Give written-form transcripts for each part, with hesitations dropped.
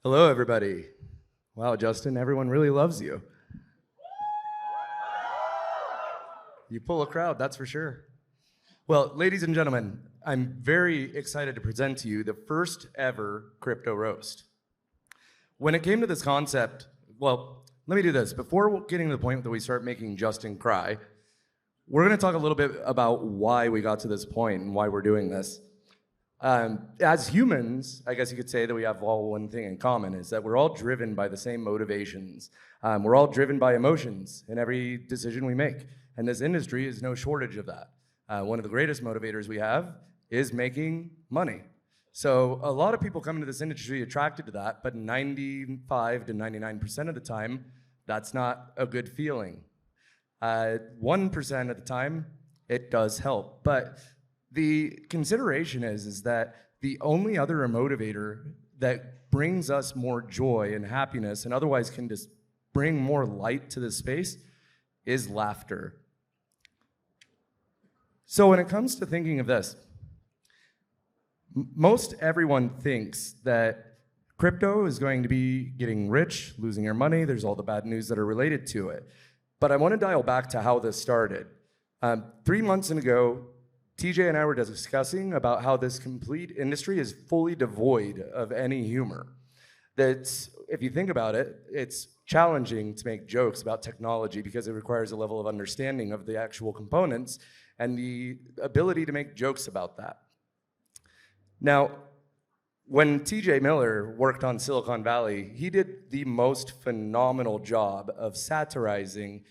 Hello, everybody. Wow, Justin, everyone really loves you. You pull a crowd, that's for sure. Well, ladies and gentlemen, I'm very excited to present to you the first ever crypto roast. When it came to this concept, well, let me do this. Before getting to the point that we start making Justin cry, we're gonna talk a little bit about why we got to this point and why we're doing this. As humans, I guess you could say that we have all one thing in common, is that we're all driven by the same motivations. We're all driven by emotions in every decision we make. And this industry is no shortage of that. One of the greatest motivators we have is making money. So a lot of people come into this industry attracted to that, but 95 to 99% of the time, that's not a good feeling. 1% of the time, it does help. But the consideration is that the only other motivator that brings us more joy and happiness and otherwise can just bring more light to this space is laughter. So when it comes to thinking of this, most everyone thinks that crypto is going to be getting rich, losing your money, there's all the bad news that are related to it. But I want to dial back to how this started. 3 months ago, TJ and I were discussing about how this complete industry is fully devoid of any humor. That if you think about it, it's challenging to make jokes about technology because it requires a level of understanding of the actual components and the ability to make jokes about that. Now, when TJ Miller worked on Silicon Valley, he did the most phenomenal job of satirizing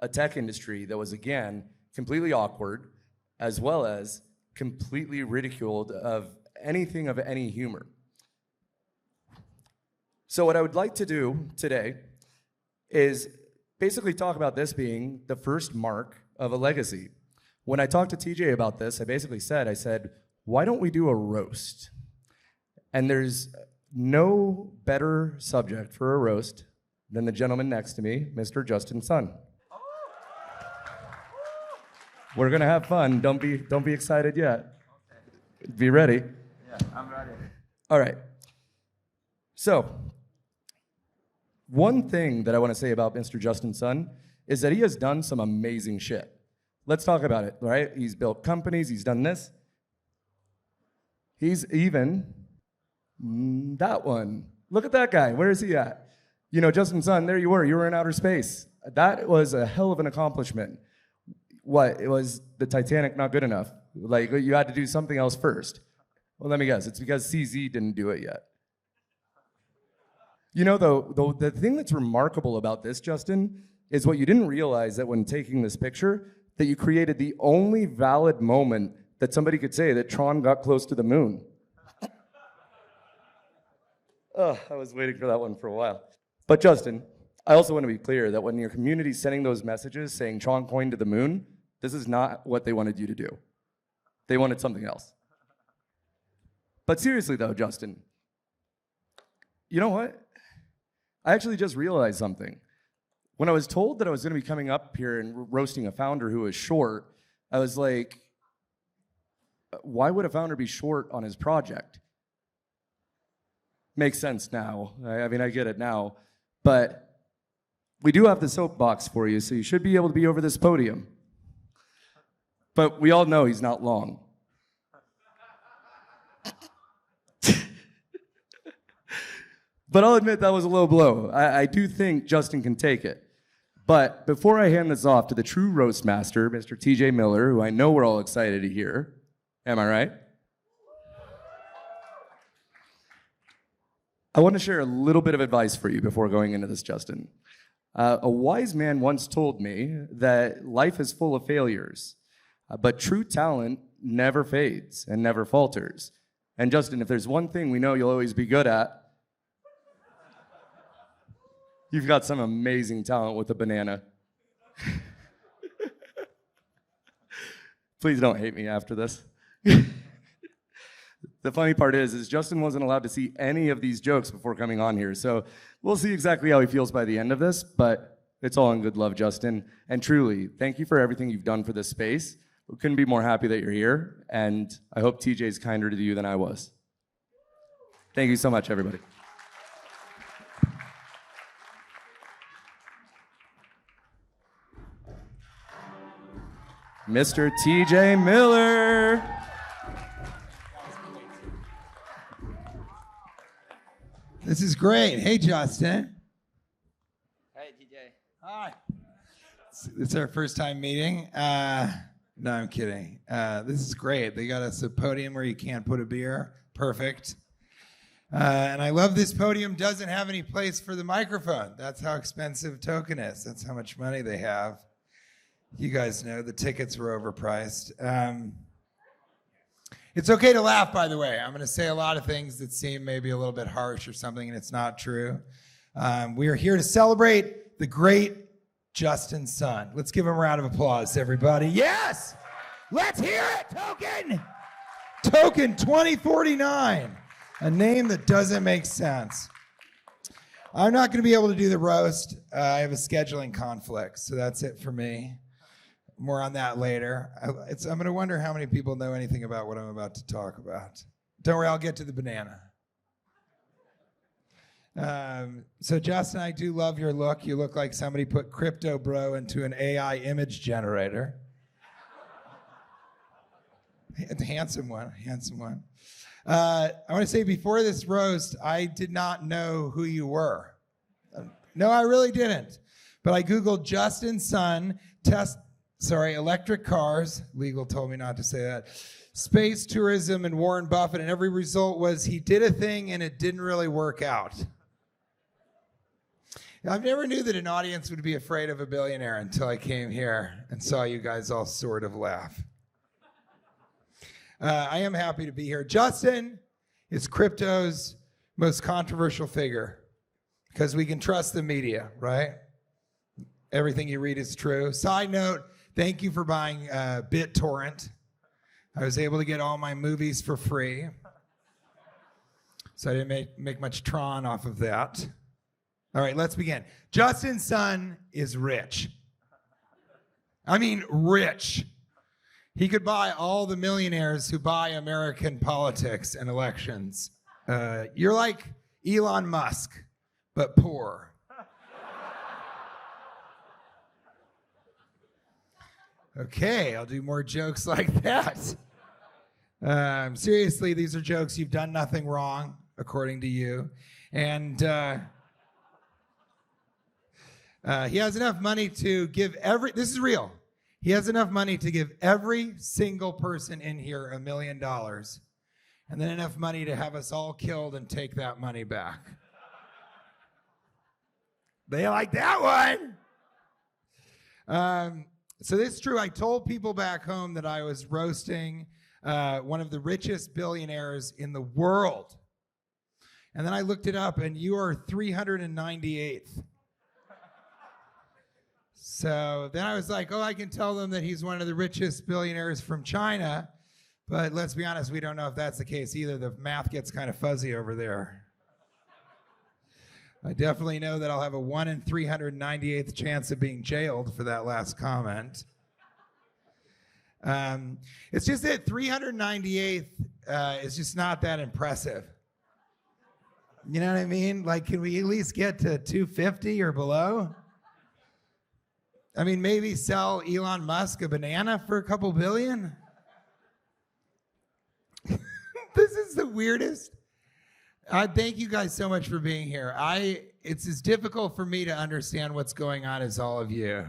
a tech industry that was, again, completely awkward, as well as completely ridiculed of anything of any humor. So what I would like to do today is basically talk about this being the first mark of a legacy. When I talked to TJ about this, I said, why don't we do a roast? And there's no better subject for a roast than the gentleman next to me, Mr. Justin Sun. We're gonna have fun. Don't be excited yet. Okay. Be ready. Yeah, I'm ready. All right. So, one thing that I want to say about Mr. Justin Sun is that he has done some amazing shit. Let's talk about it, right? He's built companies, he's done this. He's even that one. Look at that guy. Where is he at? You know, Justin Sun, there you were in outer space. That was a hell of an accomplishment. What, it was the Titanic not good enough? Like, you had to do something else first. Well, let me guess, it's because CZ didn't do it yet. You know, though, the thing that's remarkable about this, Justin, is what you didn't realize that when taking this picture, that you created the only valid moment that somebody could say that TRON got close to the moon. Oh, I was waiting for that one for a while. But Justin, I also want to be clear that when your community's sending those messages saying TRON coined to the moon, this is not what they wanted you to do. They wanted something else. But seriously though, Justin, you know what? I actually just realized something. When I was told that I was going to be coming up here and roasting a founder who was short, I was like, why would a founder be short on his project? Makes sense now. I mean, I get it now. But we do have the soapbox for you, so you should be able to be over this podium. But we all know he's not long. But I'll admit that was a low blow. I do think Justin can take it. But before I hand this off to the true roast master, Mr. TJ Miller, who I know we're all excited to hear, am I right? I want to share a little bit of advice for you before going into this, Justin. A wise man once told me that life is full of failures, but true talent never fades and never falters. And Justin, if there's one thing we know you'll always be good at, you've got some amazing talent with a banana. Please don't hate me after this. The funny part is Justin wasn't allowed to see any of these jokes before coming on here, so we'll see exactly how he feels by the end of this, but it's all in good love, Justin. And truly, thank you for everything you've done for this space. We couldn't be more happy that you're here, and I hope TJ's kinder to you than I was. Thank you so much, everybody. Mr. TJ Miller. This is great. Hey, Justin. Hey, TJ. Hi. It's our first time meeting. No, I'm kidding. This is great. They got us a podium where you can't put a beer. Perfect. And I love this podium doesn't have any place for the microphone. That's how expensive Token is. That's how much money they have. You guys know the tickets were overpriced. It's okay to laugh, by the way. I'm going to say a lot of things that seem maybe a little bit harsh or something, and it's not true. We are here to celebrate the great Justin Sun. Let's give him a round of applause, everybody. Yes! Let's hear it, Token! Token2049, a name that doesn't make sense. I'm not going to be able to do the roast. I have a scheduling conflict, so that's it for me. More on that later. I'm going to wonder how many people know anything about what I'm about to talk about. Don't worry, I'll get to the banana. So Justin, I do love your look. You look like somebody put Crypto Bro into an AI image generator. Handsome one, handsome one. I want to say before this roast, I did not know who you were. No, I really didn't. But I Googled Justin Sun, electric cars. Legal told me not to say that. Space tourism and Warren Buffett, and every result was he did a thing and it didn't really work out. I've never knew that an audience would be afraid of a billionaire until I came here and saw you guys all sort of laugh. I am happy to be here. Justin is crypto's most controversial figure because we can trust the media, right? Everything you read is true. Side note, thank you for buying BitTorrent. I was able to get all my movies for free. So I didn't make much TRON off of that. All right, let's begin. Justin Sun is rich. I mean, rich. He could buy all the millionaires who buy American politics and elections. You're like Elon Musk, but poor. Okay, I'll do more jokes like that. Seriously, these are jokes. You've done nothing wrong, according to you. And he has enough money to give this is real. He has enough money to give every single person in here $1 million. And then enough money to have us all killed and take that money back. They like that one. So this is true. I told people back home that I was roasting one of the richest billionaires in the world. And then I looked it up, and you are 398th. So then I was like, oh, I can tell them that he's one of the richest billionaires from China. But let's be honest, we don't know if that's the case either. The math gets kind of fuzzy over there. I definitely know that I'll have a 1 in 398th chance of being jailed for that last comment. It's just that 398th is just not that impressive. You know what I mean? Like, can we at least get to 250 or below? I mean, maybe sell Elon Musk a banana for a couple billion? This is the weirdest. Thank you guys so much for being here. It's as difficult for me to understand what's going on as all of you.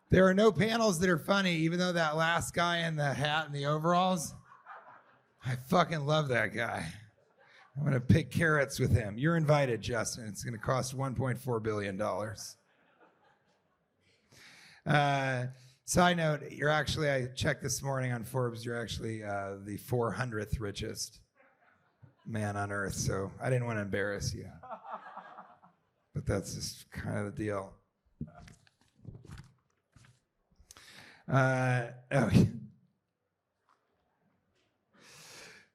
There are no panels that are funny, even though that last guy in the hat and the overalls, I fucking love that guy. I'm going to pick carrots with him. You're invited, Justin. It's going to cost $1.4 billion. Side note, I checked this morning on Forbes, you're actually the 400th richest man on earth, so I didn't want to embarrass you. But that's just kind of the deal.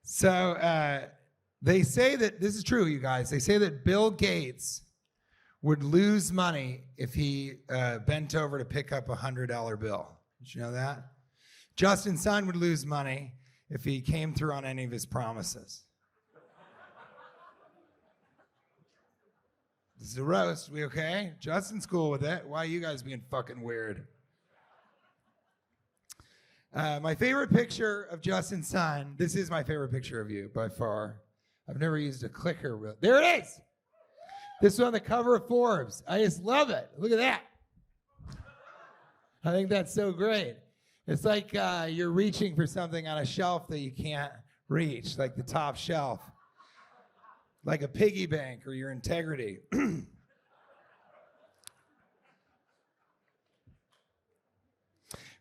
So they say that, this is true, you guys, they say that Bill Gates would lose money if he bent over to pick up a $100 bill. Did you know that? Justin Sun would lose money if he came through on any of his promises. This is a roast. We okay? Justin's cool with it. Why are you guys being fucking weird? My favorite picture of Justin's son, this is my favorite picture of you by far. I've never used a clicker. There it is. This is on the cover of Forbes. I just love it. Look at that. I think that's so great. It's like you're reaching for something on a shelf that you can't reach, like the top shelf, like a piggy bank or your integrity.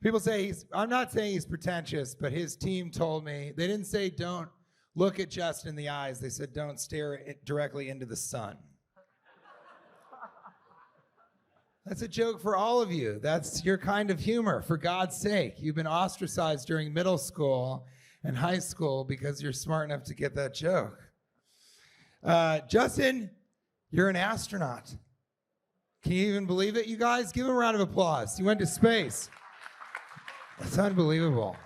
People say I'm not saying he's pretentious, but his team told me, they didn't say don't look at Justin in the eyes. They said don't stare directly into the sun. That's a joke for all of you. That's your kind of humor, for God's sake. You've been ostracized during middle school and high school because you're smart enough to get that joke. Justin, you're an astronaut. Can you even believe it, you guys? Give him a round of applause. You went to space. It's unbelievable.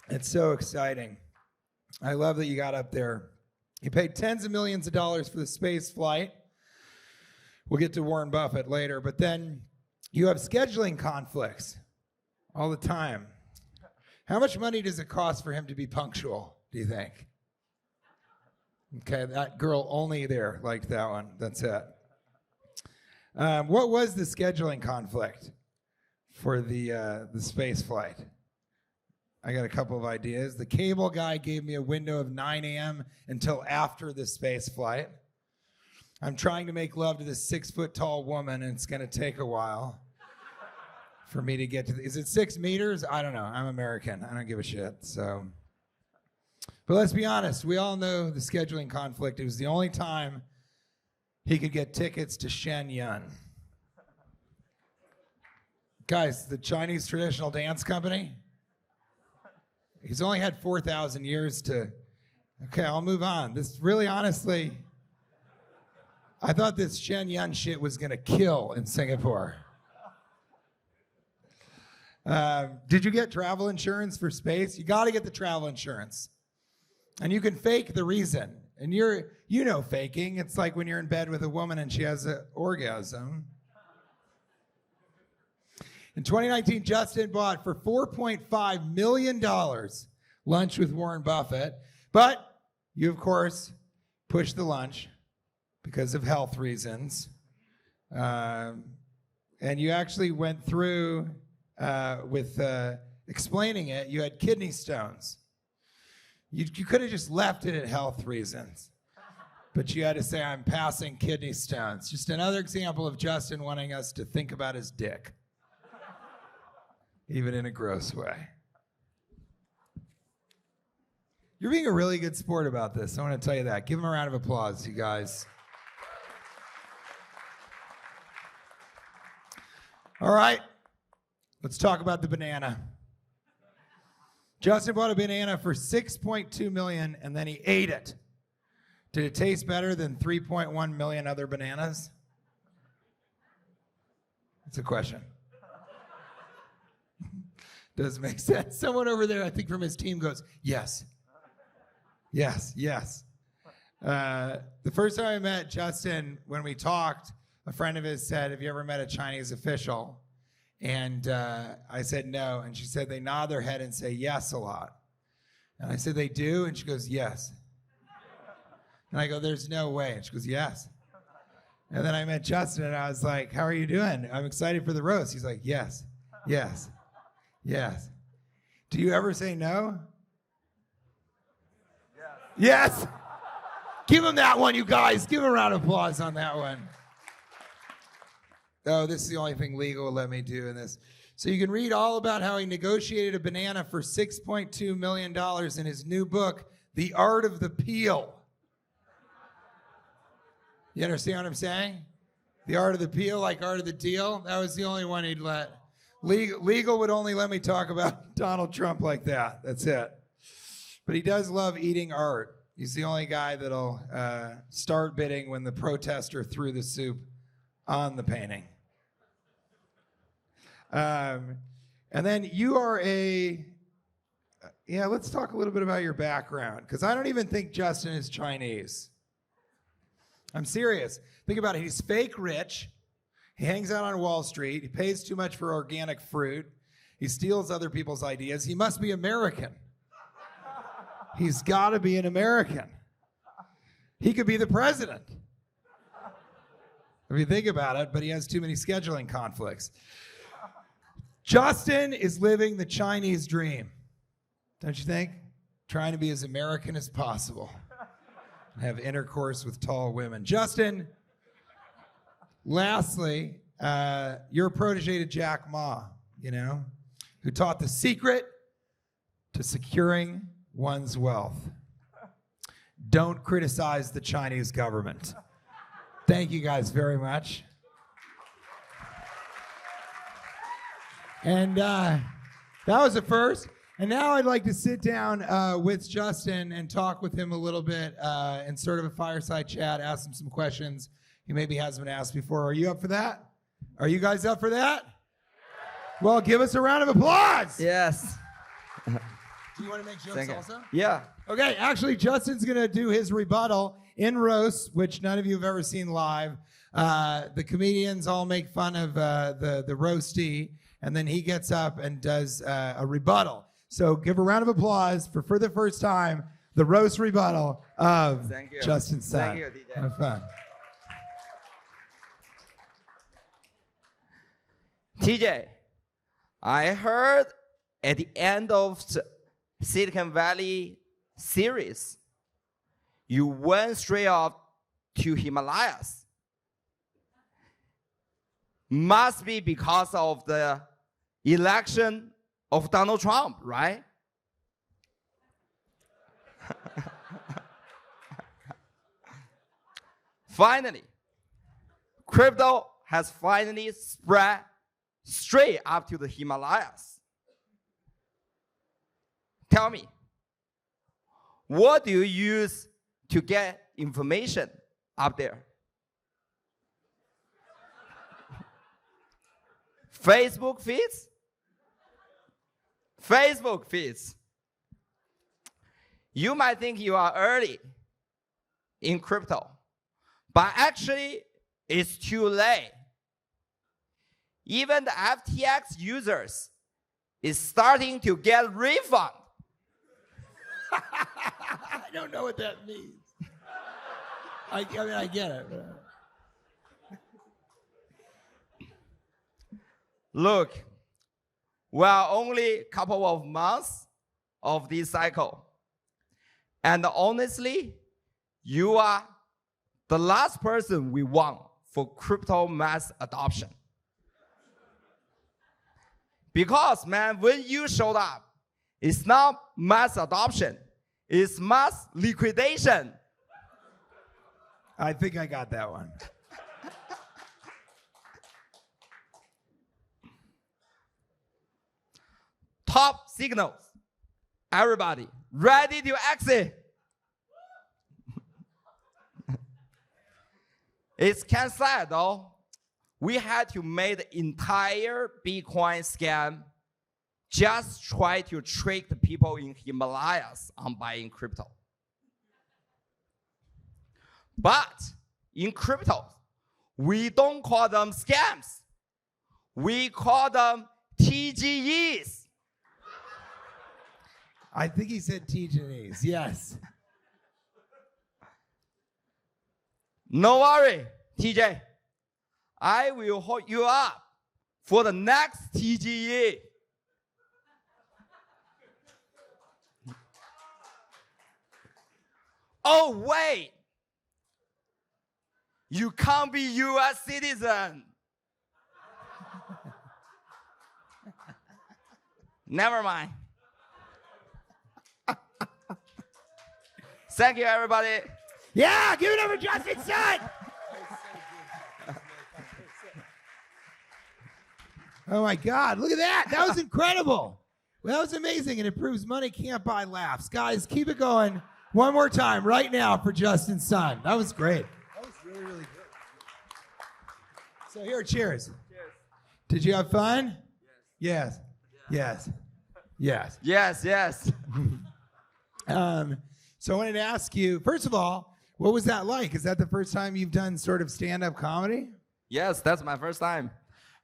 It's so exciting. I love that you got up there. You paid tens of millions of dollars for the space flight. We'll get to Warren Buffett later, but then you have scheduling conflicts all the time. How much money does it cost for him to be punctual, do you think? Okay, that girl only there liked that one. That's it. What was the scheduling conflict for the space flight? I got a couple of ideas. The cable guy gave me a window of 9 a.m. until after the space flight. I'm trying to make love to this 6-foot-tall woman, and it's going to take a while for me to get to is it 6 meters? I don't know. I'm American. I don't give a shit. So, but let's be honest. We all know the scheduling conflict. It was the only time he could get tickets to Shenyang. Guys, the Chinese traditional dance company, he's only had 4,000 years to... Okay, I'll move on. This really, honestly... I thought this Shenyang shit was going to kill in Singapore. Did you get travel insurance for space? You got to get the travel insurance. And you can fake the reason. And you know faking. It's like when you're in bed with a woman and she has an orgasm. In 2019, Justin bought for $4.5 million lunch with Warren Buffett. But you, of course, pushed the lunch because of health reasons. And you actually went through with explaining it. You had kidney stones. You could have just left it at health reasons. But you had to say, I'm passing kidney stones. Just another example of Justin wanting us to think about his dick. Even in a gross way. You're being a really good sport about this. I want to tell you that. Give him a round of applause, you guys. All right, let's talk about the banana. Justin bought a banana for $6.2 million and then he ate it. Did it taste better than 3.1 million other bananas? That's a question. Does it make sense? Someone over there, I think from his team, goes, yes. Yes, yes. The first time I met Justin, when we talked, a friend of his said, have you ever met a Chinese official? And I said, no. And she said, they nod their head and say yes a lot. And I said, they do? And she goes, yes. And I go, there's no way. And she goes, yes. And then I met Justin and I was like, how are you doing? I'm excited for the roast. He's like, yes, yes, yes. Do you ever say no? Yes. Yes. Give him that one, you guys. Give him a round of applause on that one. Oh, this is the only thing legal will let me do in this. So you can read all about how he negotiated a banana for $6.2 million in his new book, The Art of the Peel. You understand what I'm saying? The Art of the Peel, like Art of the Deal. That was the only one he'd let. Legal would only let me talk about Donald Trump like that. That's it. But he does love eating art. He's the only guy that'll start bidding when the protester threw the soup on the painting. And then you are let's talk a little bit about your background, because I don't even think Justin is Chinese. I'm serious. Think about it. He's fake rich. He hangs out on Wall Street. He pays too much for organic fruit. He steals other people's ideas. He must be American. He's got to be an American. He could be the president. If you think about it, but he has too many scheduling conflicts. Justin is living the Chinese dream, don't you think? Trying to be as American as possible. Have intercourse with tall women. Justin, lastly, you're a protege to Jack Ma, you know, who taught the secret to securing one's wealth. Don't criticize the Chinese government. Thank you guys very much. And that was a first. And now I'd like to sit down with Justin and talk with him a little bit in sort of a fireside chat, ask him some questions he maybe hasn't been asked before. Are you up for that? Are you guys up for that? Well, give us a round of applause. Yes. Do you want to make jokes also? Yeah. Okay, actually, Justin's going to do his rebuttal in roast, which none of you have ever seen live. The comedians all make fun of the roastee, and then he gets up and does a rebuttal. So give a round of applause for the first time, the roast rebuttal of Justin Sun. Thank you, DJ. Have fun. TJ, I heard at the end of the Silicon Valley series, you went straight up to Himalayas. Must be because of the election of Donald Trump, right? Finally, crypto has finally spread straight up to the Himalayas. Tell me, what do you use to get information up there? Facebook feeds? Facebook feeds. You might think you are early in crypto, but actually it's too late. Even the FTX users is starting to get refund. I don't know what that means. I mean, I get it. Look, we are only a couple of months of this cycle. And honestly, you are the last person we want for crypto mass adoption. Because, man, when you showed up, it's not mass adoption, it's mass liquidation. I think I got that one. Top signals. Everybody, ready to exit. It's kind of sad though. We had to make the entire Bitcoin scam just try to trick the people in Himalayas on buying crypto. But in crypto, we don't call them scams. We call them TGEs. I think he said TGEs, yes. No worry, TJ. I will hold you up for the next TGE. Oh, wait. You can't be US citizen. Never mind. Thank you, everybody. Yeah, give it up for Justin Sun. Oh my God, look at that. That was incredible. Well, that was amazing, and it proves money can't buy laughs. Guys, keep it going. One more time right now for Justin Sun. That was great. That was really, really good. So here, cheers. Cheers. Did you have fun? Yes. Yes. Yes. Yes, yes. So I wanted to ask you, first of all, what was that like? Is that the first time you've done sort of stand-up comedy? Yes, that's my first time.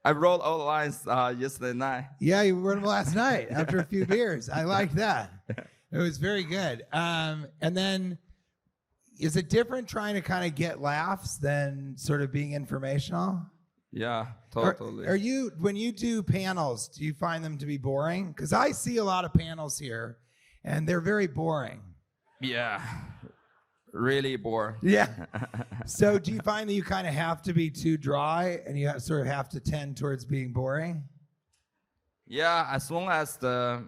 I wrote all the lines yesterday night. Yeah, you wrote them last night after a few beers. I like that. It was very good. And then, is it different trying to kind of get laughs than sort of being informational? Yeah, totally. Are you, when you do panels, do you find them to be boring? Because I see a lot of panels here, and they're very boring. Yeah, really bored. Yeah. So do you find that you kind of have to be too dry, and you sort of have to tend towards being boring? Yeah, as long as the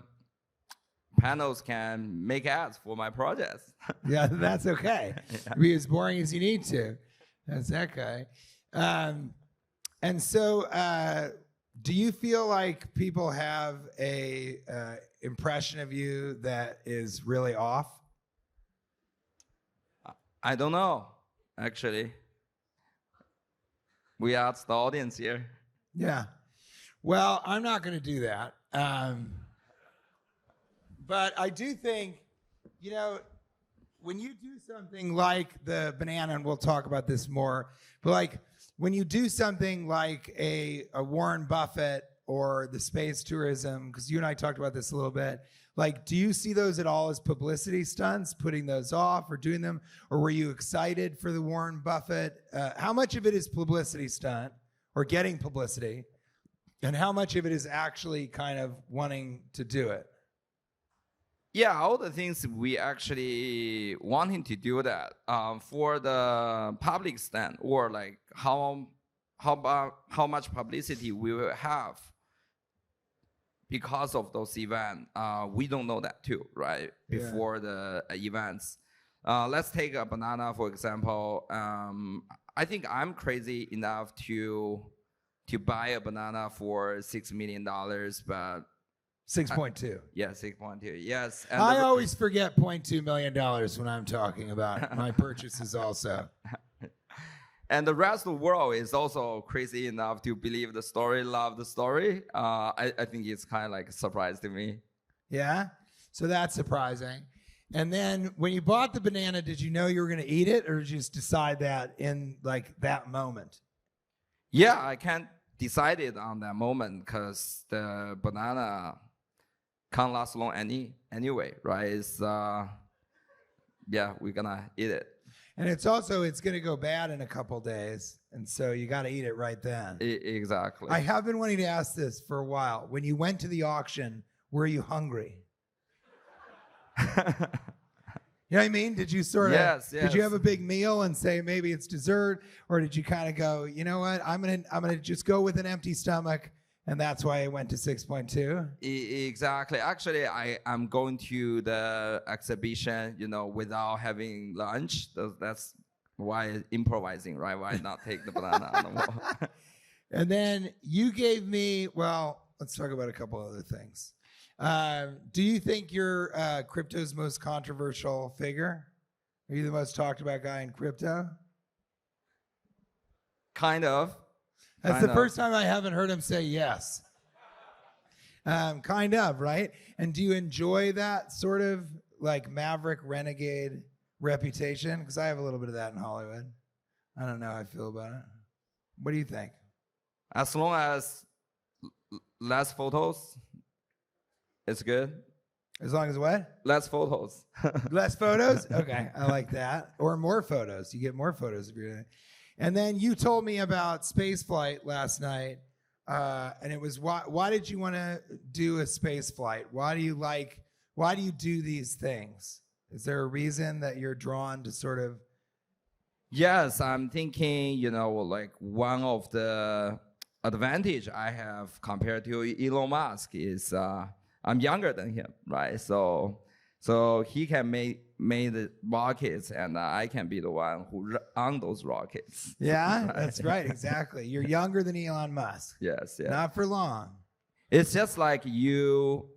panels can make ads for my projects. Yeah, that's okay. Yeah. Be as boring as you need to. That's okay. And so, do you feel like people have a impression of you that is really off? I don't know, actually. We asked the audience here. Yeah. Well, I'm not going to do that. But I do think, you know, when you do something like the banana, and we'll talk about this more, but like when you do something like a Warren Buffett or the space tourism, because you and I talked about this a little bit, like, do you see those at all as publicity stunts, putting those off or doing them? Or were you excited for the Warren Buffett? How much of it is publicity stunt or getting publicity? And how much of it is actually kind of wanting to do it? Yeah, all the things we actually wanting to do that for the public stand, or like how much publicity we will have because of those events. We don't know that too, right? Yeah. Before the events. Let's take a banana, for example. I think I'm crazy enough to buy a banana for $6 million, but 6.2. yeah, 6.2. Yes. And I always forget $0.2 million when I'm talking about my purchases also. And the rest of the world is also crazy enough to believe the story, love the story. I think it's kind of like a surprise to me. Yeah? So that's surprising. And then when you bought the banana, did you know you were going to eat it, or did you just decide that in like that moment? Yeah, I can't decide it on that moment because the banana can't last long anyway, right? It's, yeah, we're going to eat it. And it's going to go bad in a couple days. And so you got to eat it right then. Exactly. I have been wanting to ask this for a while. When you went to the auction, were you hungry? You know what I mean? Did you sort of, Yes. Did you have a big meal and say maybe it's dessert? Or did you kind of go, you know what, I'm gonna just go with an empty stomach, and that's why I went to 6.2? Exactly. Actually, I'm going to the exhibition, without having lunch. That's why improvising, right? Why not take the banana on the wall? And then you gave me, well, let's talk about a couple other things. Do you think you're crypto's most controversial figure? Are you the most talked about guy in crypto? Kind of. That's the first time I haven't heard him say yes. Kind of, right? And do you enjoy that sort of like maverick renegade reputation? Because I have a little bit of that in Hollywood. I don't know how I feel about it. What do you think? As long as less photos, it's good. As long as what? Less photos. Less photos? Okay, I like that. Or more photos. You get more photos if you're doing it. And then you told me about spaceflight last night, and it was why did you want to do a space flight? Why do you do these things? Is there a reason that you're drawn to sort of? Yes, I'm thinking, like one of the advantage I have compared to Elon Musk is I'm younger than him, right? So he can make the rockets, and I can be the one who on those rockets. Yeah, Right. That's right, exactly. You're younger than Elon Musk. Yes, yeah. Not for long. It's just like you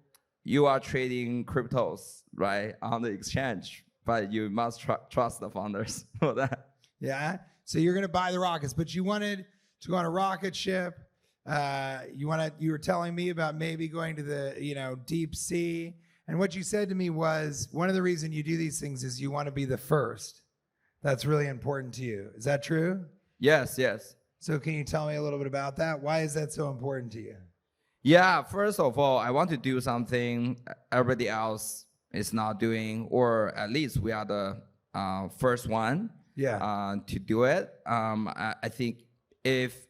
are trading cryptos, right, on the exchange, but you must trust the founders for that. Yeah. So you're going to buy the rockets, but you wanted to go on a rocket ship. You were telling me about maybe going to the deep sea. And what you said to me was one of the reasons you do these things is you want to be the first. That's really important to you. Is that true? Yes. So can you tell me a little bit about that? Why is that so important to you? Yeah, first of all, I want to do something everybody else is not doing, or at least we are the first one to do it. I think if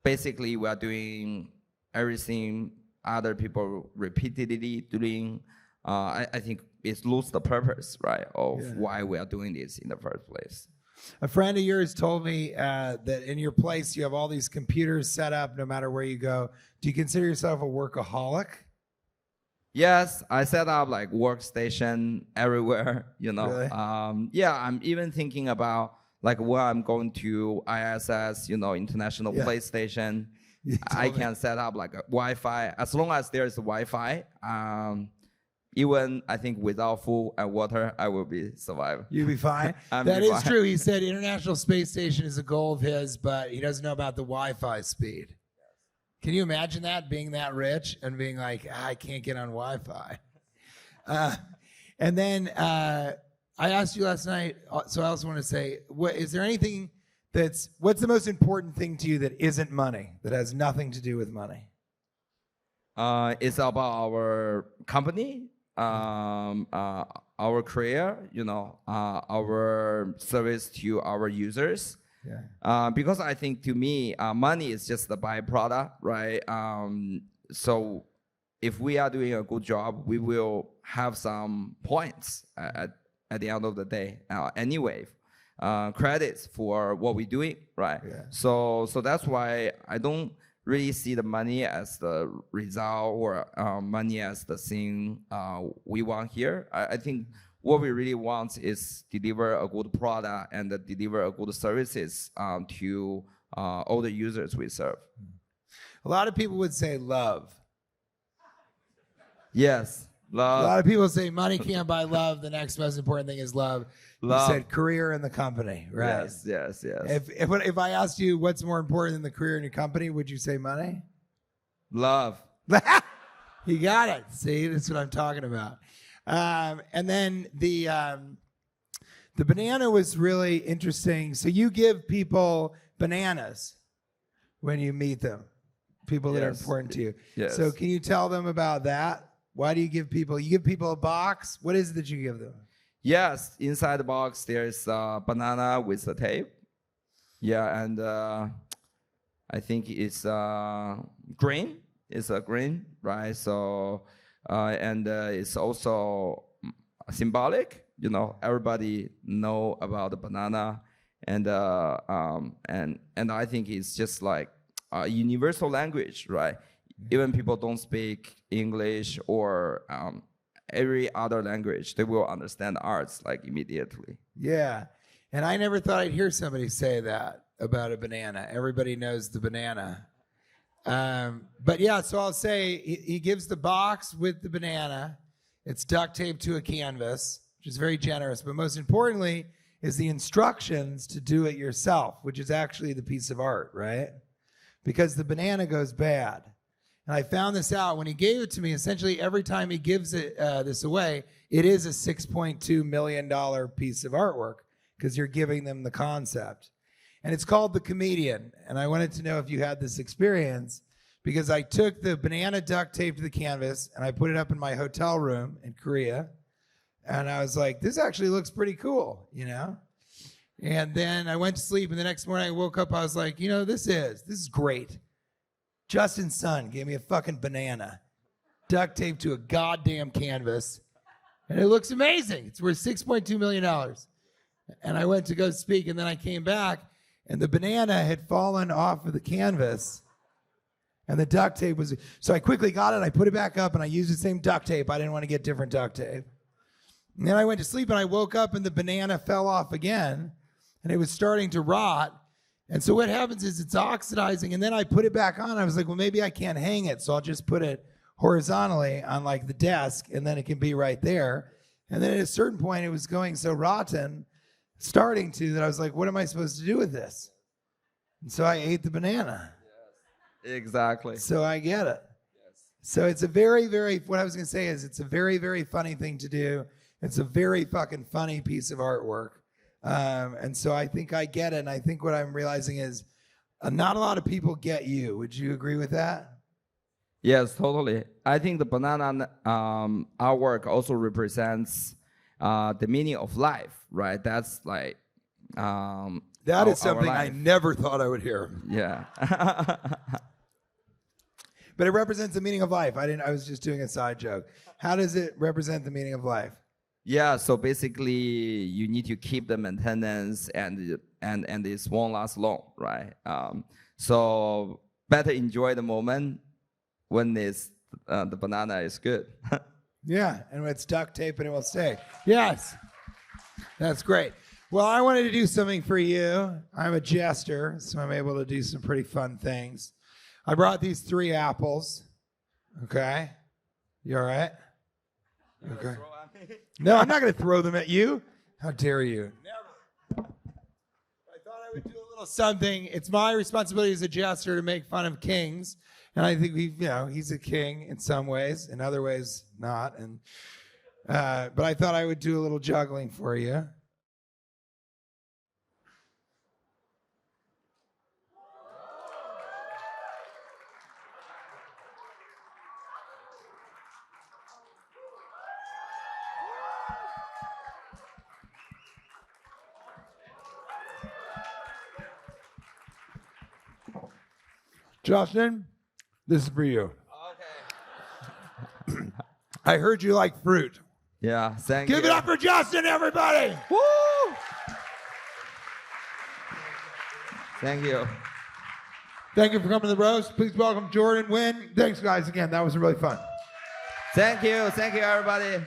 basically we are doing everything other people repeatedly doing, I think it loses the purpose, right, of why we are doing this in the first place. A friend of yours told me that in your place you have all these computers set up no matter where you go. Do you consider yourself a workaholic? Yes, I set up like workstation everywhere, you know. Really? Yeah, I'm even thinking about like when I'm going to ISS, you know, International PlayStation, I can set up like a Wi-Fi. As long as there's Wi-Fi, even I think without food and water, I will be survive. You'll be fine. That is true. He said International Space Station is a goal of his, but he doesn't know about the Wi-Fi speed. Can you imagine that, being that rich and being like, I can't get on Wi-Fi? And then I asked you last night, so I also want to say, is there anything what's the most important thing to you that isn't money, that has nothing to do with money? It's about our company, our career, you know, our service to our users. Because I think to me, money is just the byproduct, right? So if we are doing a good job, we will have some points at the end of the day. Anyway, credits for what we're doing, right? So that's why I don't really see the money as the result or money as the thing we want here. I think what we really want is deliver a good product and deliver a good services to all the users we serve. A lot of people would say love. Yes, love. A lot of people say money can't buy love. The next most important thing is love. Love. You said career in the company, right? Yes. If I asked you what's more important than the career in your company, would you say money? Love. You got it. See, that's what I'm talking about. And then the banana was really interesting. So you give people bananas when you meet them, people that are important to you. So can you tell them about that? Why do you give people a box? What is it that you give them? Yes, inside the box there's a banana with a tape. Yeah, and I think it's green. It's a green, right? So and it's also symbolic. You know, everybody know about the banana, and I think it's just like a universal language, right? Even people don't speak English or every other language, they will understand arts like immediately. Yeah, and I never thought I'd hear somebody say that about a banana. Everybody knows the banana. But yeah, so I'll say he gives the box with the banana. It's duct taped to a canvas, which is very generous. But most importantly is the instructions to do it yourself, which is actually the piece of art, right? Because the banana goes bad. And I found this out when he gave it to me. Essentially, every time he gives this away, it is a $6.2 million piece of artwork because you're giving them the concept. And it's called The Comedian. And I wanted to know if you had this experience because I took the banana duct tape to the canvas and I put it up in my hotel room in Korea. And I was like, this actually looks pretty cool, you know? And then I went to sleep, and the next morning I woke up, I was like, you know, this is great. Justin's son gave me a fucking banana, duct taped to a goddamn canvas, and it looks amazing. It's worth $6.2 million. And I went to go speak, and then I came back, and the banana had fallen off of the canvas, and the duct tape was... So I quickly got it, I put it back up, and I used the same duct tape. I didn't want to get different duct tape. And then I went to sleep, and I woke up, and the banana fell off again, and it was starting to rot. And so what happens is it's oxidizing, and then I put it back on. I was like, well, maybe I can't hang it, so I'll just put it horizontally on like the desk, and then it can be right there. And then at a certain point, it was going so rotten, starting to, that I was like, what am I supposed to do with this? And so I ate the banana. Yes, exactly. So I get it. Yes. So it's a very, very, what I was going to say is it's a very, very funny thing to do. It's a very fucking funny piece of artwork. And so I think I get it. And I think what I'm realizing is Not a lot of people get you. Would you agree with that? Yes, totally. I think the banana artwork also represents the meaning of life, right? That's like that is something I never thought I would hear. Yeah. But it represents the meaning of life. I was just doing a side joke. How does it represent the meaning of life? Yeah, so basically you need to keep the maintenance and this won't last long, right? So better enjoy the moment when it's the banana is good. Yeah, and when it's duct tape and it will stay. Yes, that's great. Well, I wanted to do something for you. I'm a jester, so I'm able to do some pretty fun things. I brought these 3 apples. Okay, you all right? Okay. No, I'm not going to throw them at you. How dare you? Never. I thought I would do a little something. It's my responsibility as a jester to make fun of kings. And I think he's a king in some ways, in other ways not. And but I thought I would do a little juggling for you. Justin, this is for you. Okay. I heard you like fruit. Yeah, thank you. Give it up for Justin, everybody. Woo! Thank you. Thank you for coming to the roast. Please welcome Jordan Winn. Thanks, guys, again. That was really fun. Thank you, everybody.